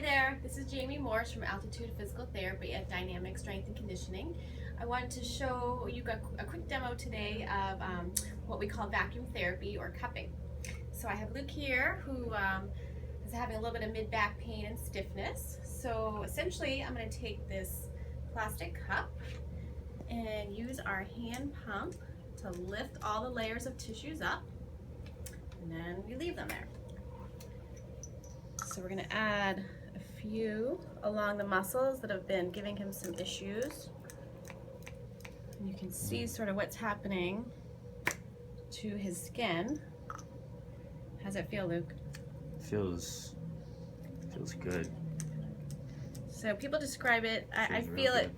there, this is Jamie Morse from Altitude Physical Therapy at Dynamic Strength and Conditioning. I wanted to show you a quick demo today of what we call vacuum therapy or cupping. So I have Luke here who is having a little bit of mid-back pain and stiffness. So essentially I'm going to take this plastic cup and use our hand pump to lift all the layers of tissues up, and then we leave them there. So we're going to add a few along the muscles that have been giving him some issues. And you can see sort of what's happening to his skin. How's it feel, Luke? Feels good. So people describe it, I feel it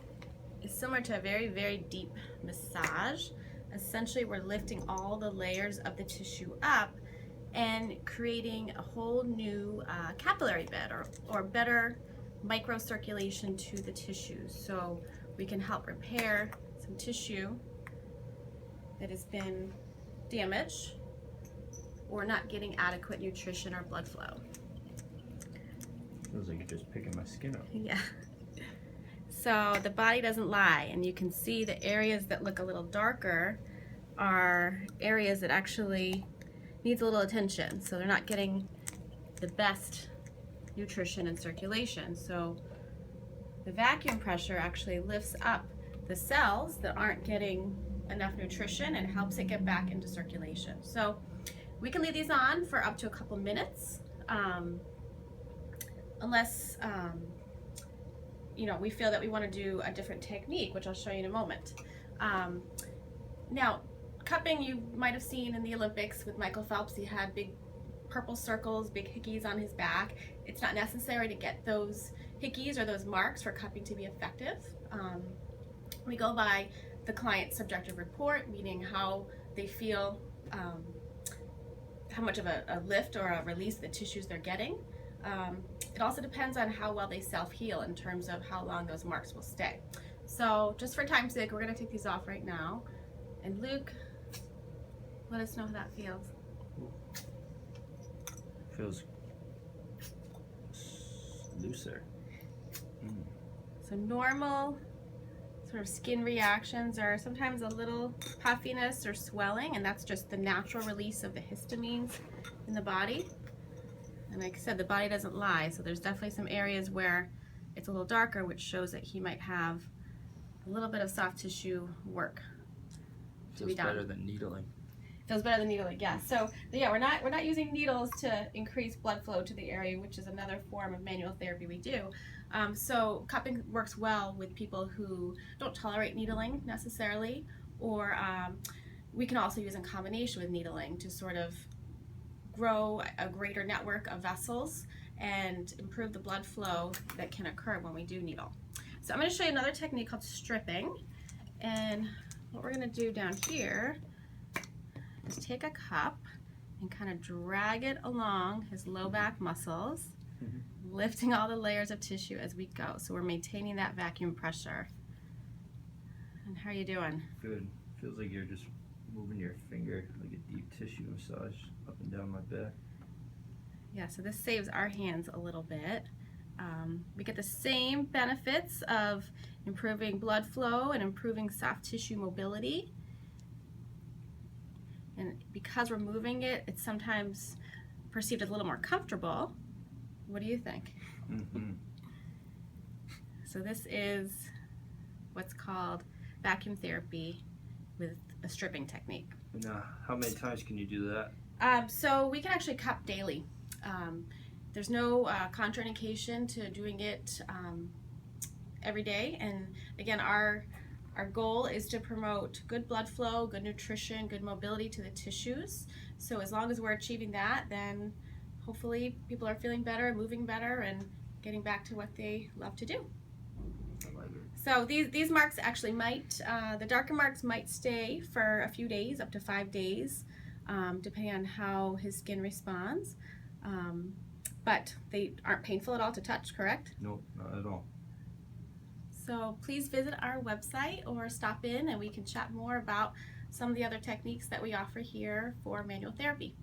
is similar to a very, very deep massage. Essentially, we're lifting all the layers of the tissue up and creating a whole new capillary bed or better microcirculation to the tissues. So we can help repair some tissue that has been damaged or not getting adequate nutrition or blood flow. Feels like you're just picking my skin up. Yeah. So the body doesn't lie, and you can see the areas that look a little darker are areas that actually needs a little attention, so they're not getting the best nutrition and circulation. So the vacuum pressure actually lifts up the cells that aren't getting enough nutrition and helps it get back into circulation. So we can leave these on for up to a couple minutes, unless we feel that we want to do a different technique, which I'll show you in a moment. Now, cupping, you might have seen in the Olympics with Michael Phelps. He had big purple circles, big hickeys on his back. It's not necessary to get those hickeys or those marks for cupping to be effective. We go by the client's subjective report, meaning how they feel, how much of a lift or a release the tissues they're getting. It also depends on how well they self-heal in terms of how long those marks will stay. So just for time's sake, we're going to take these off right now. And Luke, let us know how that feels. Feels looser. So normal sort of skin reactions are sometimes a little puffiness or swelling, and that's just the natural release of the histamines in the body. And like I said, the body doesn't lie, so there's definitely some areas where it's a little darker, which shows that he might have a little bit of soft tissue work to be done. Feels better than needling. Feels better than needling, yeah. So yeah, we're not using needles to increase blood flow to the area, which is another form of manual therapy we do. So cupping works well with people who don't tolerate needling necessarily, or we can also use in combination with needling to sort of grow a greater network of vessels and improve the blood flow that can occur when we do needle. So I'm going to show you another technique called stripping, and what we're going to do down here is take a cup and kind of drag it along his low back muscles, lifting all the layers of tissue as we go. So we're maintaining that vacuum pressure. And how are you doing? Good. Feels like you're just moving your finger like a deep tissue massage up and down my back. Yeah, so this saves our hands a little bit. We get the same benefits of improving blood flow and improving soft tissue mobility. And because we're moving it, it's sometimes perceived as a little more comfortable. What do you think? So this is what's called vacuum therapy with a stripping technique. Now, how many times can you do that? So we can actually cup daily. There's no contraindication to doing it every day. And again, our goal is to promote good blood flow, good nutrition, good mobility to the tissues. So as long as we're achieving that, then hopefully people are feeling better, moving better, and getting back to what they love to do. So these marks actually might, the darker marks might stay for a few days, up to 5 days, depending on how his skin responds. But they aren't painful at all to touch, correct? Nope, not at all. So please visit our website or stop in and we can chat more about some of the other techniques that we offer here for manual therapy.